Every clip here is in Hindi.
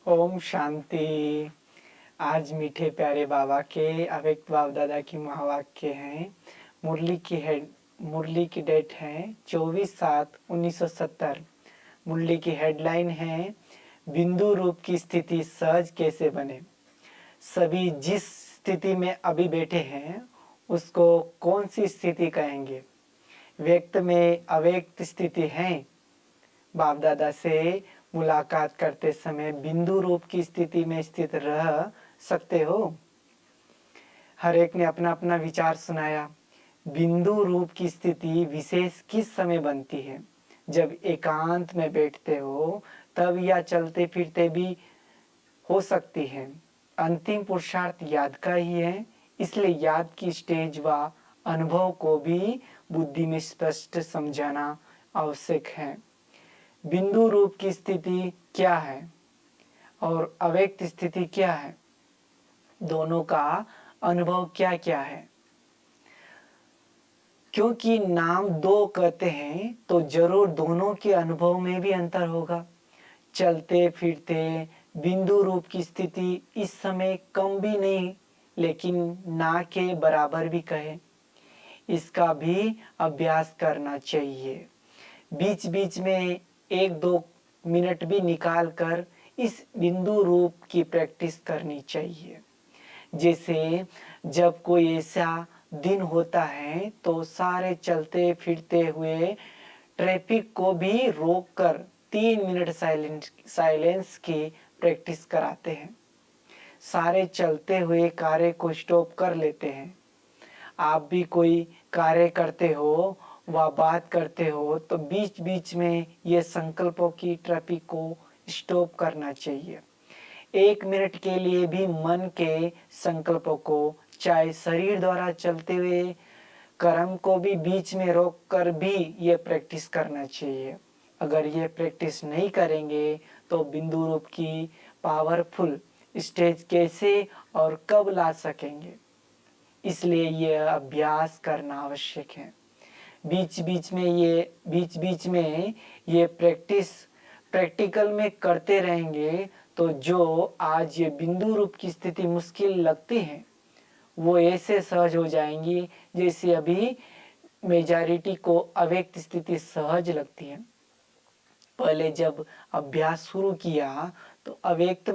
ओम शांति। आज मीठे प्यारे बाबा के अव्यक्त बाप दादा की महावाक्य हैं। मुरली की डेट है 24/7/1970। मुरली की हेडलाइन है बिंदु रूप की स्थिति सहज कैसे बने। सभी जिस स्थिति में अभी बैठे हैं उसको कौन सी स्थिति कहेंगे। व्यक्त में अव्यक्त स्थिति है। बाप दादा से मुलाकात करते समय बिंदु रूप की स्थिति में स्थित रह सकते हो। हर एक ने अपना अपना विचार सुनाया। बिंदु रूप की स्थिति विशेष किस समय बनती है? जब एकांत में बैठते हो तब, या चलते फिरते भी हो सकती है। अंतिम पुरुषार्थ याद का ही है, इसलिए याद की स्टेज व अनुभव को भी बुद्धि में स्पष्ट समझाना आवश्यक है। बिंदु रूप की स्थिति क्या है और अव्यक्त स्थिति क्या है, दोनों का अनुभव क्या क्या है। क्योंकि नाम दो कहते हैं तो जरूर दोनों के अनुभव में भी अंतर होगा। चलते फिरते बिंदु रूप की स्थिति इस समय कम भी नहीं, लेकिन ना के बराबर भी कहे। इसका भी अभ्यास करना चाहिए। बीच बीच में 1-2 मिनट भी निकाल कर इस बिंदु रूप की प्रैक्टिस करनी चाहिए। जैसे जब कोई ऐसा दिन होता है तो सारे चलते फिरते हुए ट्रैफिक को भी रोक कर 3 मिनट साइलेंस की प्रैक्टिस कराते हैं। सारे चलते हुए कार्य को स्टॉप कर लेते हैं। आप भी कोई कार्य करते हो व बात करते हो तो बीच बीच में ये संकल्पों की ट्रैफिक को स्टॉप करना चाहिए। 1 मिनट के लिए भी मन के संकल्पों को, चाहे शरीर द्वारा चलते हुए कर्म को भी बीच में रोक कर भी ये प्रैक्टिस करना चाहिए। अगर ये प्रैक्टिस नहीं करेंगे तो बिंदु रूप की पावरफुल स्टेज कैसे और कब ला सकेंगे। इसलिए ये अभ्यास करना आवश्यक है। बीच बीच में ये प्रैक्टिस प्रैक्टिकल में करते रहेंगे तो जो आज ये बिंदु रूप की स्थिति मुश्किल लगती है वो ऐसे सहज हो जाएंगी जैसे अभी मेजॉरिटी को अव्यक्त स्थिति सहज लगती है। पहले जब अभ्यास शुरू किया तो व्यक्त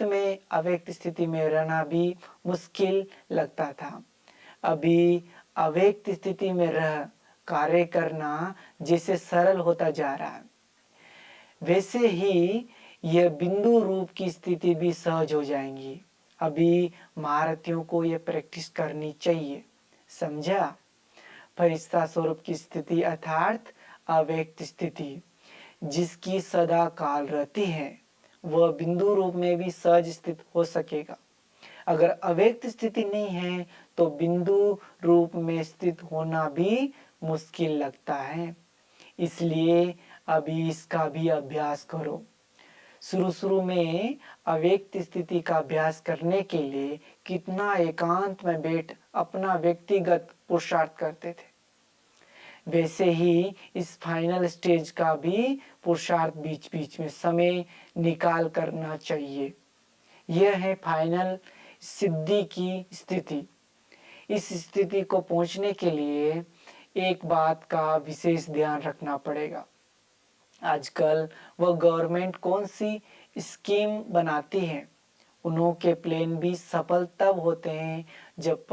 में अव्यक्त स्थिति में रहना भी मुश्किल लगता था। अभी अव्यक्त स्थिति में रह कार्य करना जैसे सरल होता जा रहा है, वैसे ही यह बिंदु रूप की स्थिति भी सहज हो जाएंगी। अभी महारथियों को यह प्रैक्टिस करनी चाहिए। समझा? फरिश्ता स्वरूप की स्थिति अर्थात अव्यक्त स्थिति जिसकी सदा काल रहती है, वह बिंदु रूप में भी सहज स्थित हो सकेगा। अगर अव्यक्त स्थिति नहीं है तो बिंदु रूप में स्थित होना भी मुश्किल लगता है। इसलिए अभी इसका भी अभ्यास करो। शुरू में अव्यक्त स्थिति का अभ्यास करने के लिए कितना एकांत में बैठ अपना व्यक्तिगत पुरुषार्थ करते थे, वैसे ही इस फाइनल स्टेज का भी पुरुषार्थ बीच बीच में समय निकाल करना चाहिए। यह है फाइनल सिद्धि की स्थिति। इस स्थिति को पहुंचने के लिए एक बात का विशेष ध्यान रखना पड़ेगा। आजकल वह गवर्नमेंट कौन सी स्कीम बनाती है, उनके प्लान भी सफल तब होते हैं जब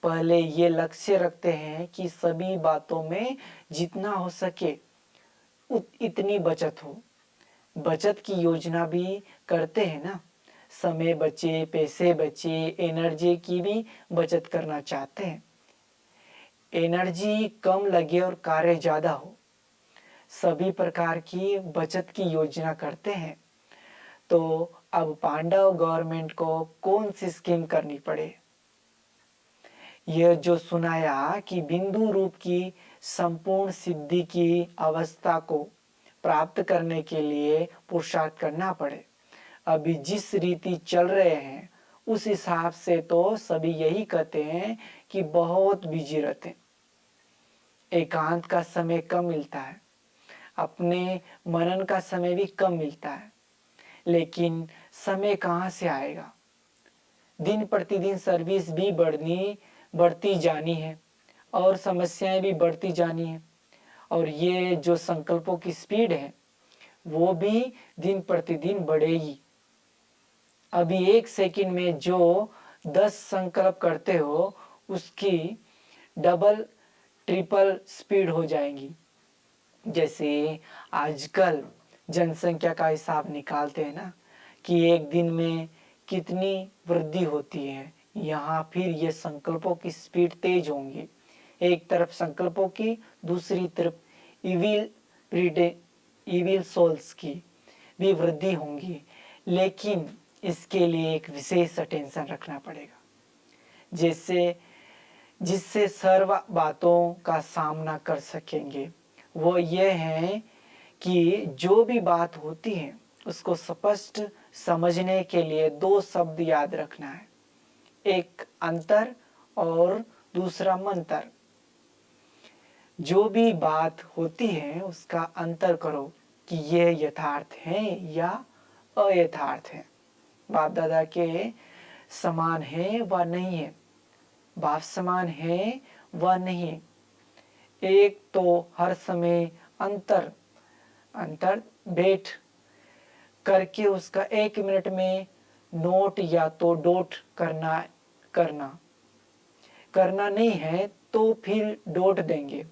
पहले ये लक्ष्य रखते हैं कि सभी बातों में जितना हो सके इतनी बचत हो। बचत की योजना भी करते हैं ना। समय बचे, पैसे बचे, एनर्जी की भी बचत करना चाहते हैं। एनर्जी कम लगे और कार्य ज़्यादा हो, सभी प्रकार की बचत की योजना करते हैं। तो अब पांडव गवर्नमेंट को कौन सी स्कीम करनी पड़े? यह जो सुनाया कि बिंदु रूप की संपूर्ण सिद्धि की अवस्था को प्राप्त करने के लिए पुरुषार्थ करना पड़े। अभी जिस रीति चल रहे हैं उस हिसाब से तो सभी यही कहते हैं कि बहुत बिजी रहते हैं। एकांत का समय कम मिलता है, अपने मनन का समय भी कम मिलता है। लेकिन समय कहाँ से आएगा? दिन प्रतिदिन सर्विस भी बढ़ती जानी है और समस्याएं भी बढ़ती जानी है, और ये जो संकल्पों की स्पीड है वो भी दिन प्रतिदिन बढ़ेगी। अभी 1 सेकंड में जो 10 संकल्प करते हो उसकी डबल ट्रिपल स्पीड हो जाएंगी। जैसे आजकल जनसंख्या का हिसाब निकालते हैं ना कि एक दिन में कितनी वृद्धि होती है, यहाँ फिर ये संकल्पों की स्पीड तेज होंगी। एक तरफ संकल्पों की, दूसरी तरफ इविल सोल्स की भी वृद्धि होंगी। लेकिन इसके लिए एक विशेष अटेंशन रखना पड़ेगा, जिससे सर्व बातों का सामना कर सकेंगे। वो ये है कि जो भी बात होती है उसको स्पष्ट समझने के लिए 2 शब्द याद रखना है, एक अंतर और दूसरा मंतर। जो भी बात होती है उसका अंतर करो कि ये यथार्थ है या अयथार्थ है, बाप दादा के समान है व नहीं है, बाप समान है व नहीं। एक तो हर समय अंतर बैठ करके उसका 1 मिनट में नोट या तो डोट करना नहीं है तो फिर डोट देंगे,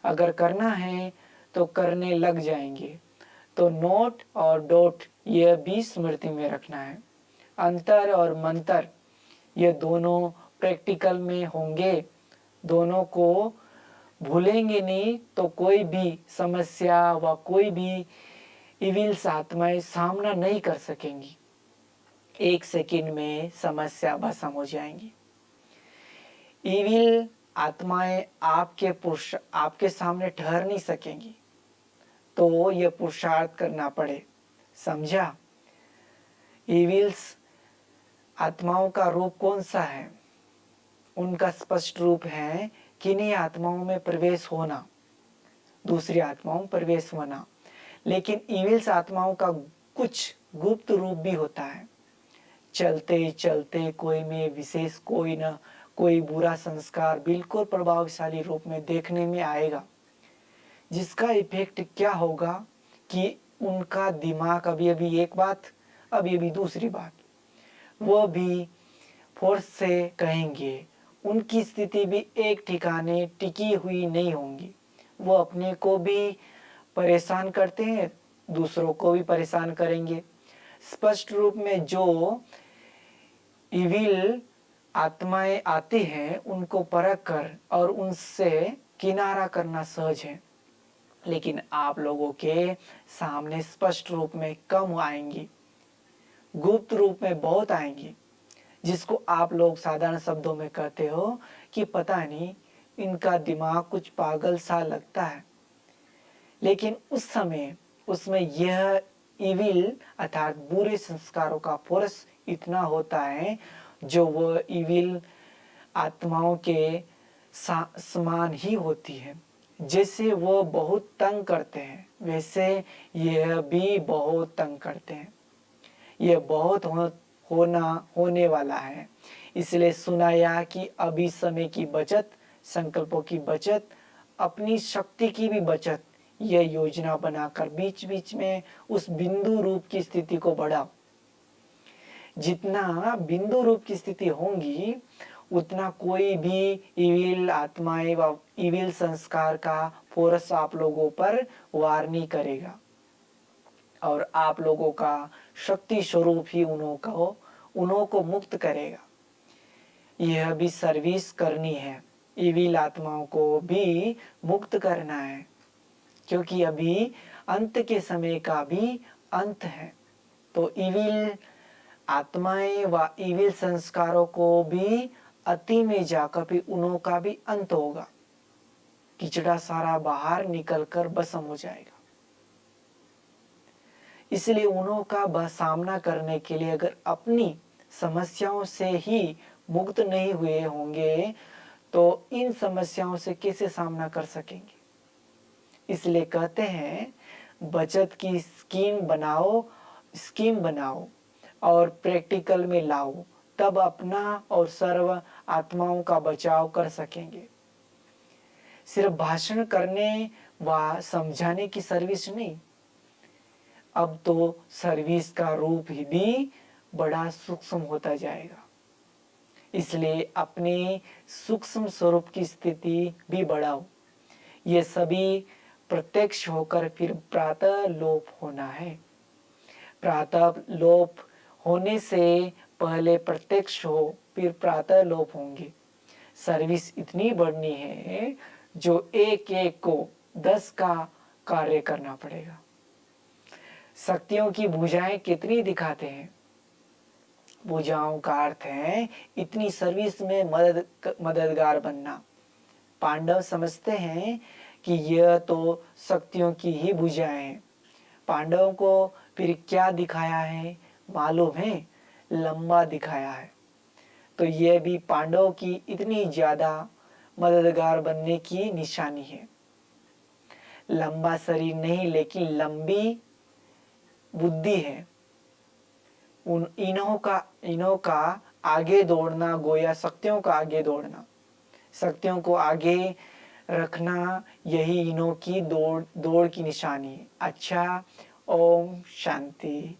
अगर करना है तो करने लग जाएंगे। तो नोट और डोट यह भी स्मृति में रखना है। अंतर और मंतर ये दोनों प्रैक्टिकल में होंगे, दोनों को भूलेंगे नहीं तो कोई भी समस्या व कोई भी इविल्स आत्माएं सामना नहीं कर सकेंगी। 1 सेकंड में समस्या भस्म हो जाएंगी। इविल आत्माएं आपके सामने ठहर नहीं सकेंगी, तो यह पुरुषार्थ करना पड़े, समझा? इविल्स आत्माओं का रूप कौन सा है? उनका स्पष्ट रूप है किन्हीं आत्माओं में प्रवेश होना, दूसरी आत्माओं में प्रवेश होना। लेकिन इविल्स आत्माओं का कुछ गुप्त रूप भी होता है। चलते चलते कोई में विशेष कोई बुरा संस्कार बिल्कुल प्रभावशाली रूप में देखने में आएगा, जिसका इफेक्ट क्या होगा कि उनका दिमाग अभी एक बात, अभी दूसरी बात, वो भी फोर्स से कहेंगे। उनकी स्थिति भी एक ठिकाने टिकी हुई नहीं होंगी। वो अपने को भी परेशान करते हैं, दूसरों को भी परेशान करेंगे। स्पष्ट रूप में जो इविल आत्माएं आती हैं उनको परख कर और उनसे किनारा करना सहज है, लेकिन आप लोगों के सामने स्पष्ट रूप में कम आएंगी, गुप्त रूप में बहुत आएंगी, जिसको आप लोग साधारण शब्दों में कहते हो कि पता नहीं इनका दिमाग कुछ पागल सा लगता है। लेकिन उस समय उसमें यह इविल अर्थात बुरे संस्कारों का फोर्स इतना होता है जो वह इविल आत्माओं के समान ही होती है। जैसे वो बहुत तंग करते हैं वैसे यह भी बहुत तंग करते हैं। यह बहुत होने वाला है, इसलिए सुनाया कि अभी समय की बचत, संकल्पों की बचत, अपनी शक्ति की भी बचत, यह योजना बनाकर बीच बीच में उस बिंदु रूप की स्थिति को बढ़ाओ। जितना बिंदु रूप की स्थिति होंगी उतना कोई भी इविल आत्माएं व इविल संस्कार का फोर्स आप लोगों पर वार नहीं करेगा, और आप लोगों का शक्ति स्वरूप ही उन्हों को मुक्त करेगा। यह भी सर्विस करनी है, इविल आत्माओं को भी मुक्त करना है, क्योंकि अभी अंत के समय का भी अंत है। तो इविल आत्माएं व इविल संस्कारों को भी अति में जाकर भी उन्हों का भी अंत होगा, किचड़ा सारा बाहर निकलकर भस्म हो जाएगा। इसलिए उन्हों का सामना करने के लिए अगर अपनी समस्याओं से ही मुक्त नहीं हुए होंगे तो इन समस्याओं से कैसे सामना कर सकेंगे। इसलिए कहते हैं बचत की स्कीम बनाओ और प्रैक्टिकल में लाओ, तब अपना और सर्व आत्माओं का बचाव कर सकेंगे। सिर्फ भाषण करने व समझाने की सर्विस नहीं, अब तो सर्विस का रूप ही भी बड़ा सूक्ष्म होता जाएगा। इसलिए अपने सूक्ष्म स्वरूप की स्थिति भी बढ़ाओ। ये सभी प्रत्यक्ष होकर फिर प्रातः लोप होना है। प्रातः लोप होने से पहले प्रत्यक्ष हो, फिर प्रातः लोप होंगे। सर्विस इतनी बढ़नी है जो एक एक को 10 का कार्य करना पड़ेगा। शक्तियों की भुजाएं कितनी दिखाते हैं। भुजाओं का अर्थ है इतनी सर्विस में मददगार बनना। पांडव समझते हैं कि यह तो शक्तियों की ही भुजाएं हैं। पांडवों को फिर क्या दिखाया है मालूम है, लंबा दिखाया है। तो यह भी पांडवों की इतनी ज्यादा मददगार बनने की निशानी है। लंबा शरीर नहीं, लेकिन लंबी बुद्धि है। इन्हों का आगे दौड़ना, गोया शक्तियों का आगे दौड़ना, शक्तियों को आगे रखना, यही इन्हों की दौड़ की निशानी है। अच्छा, ओम शांति।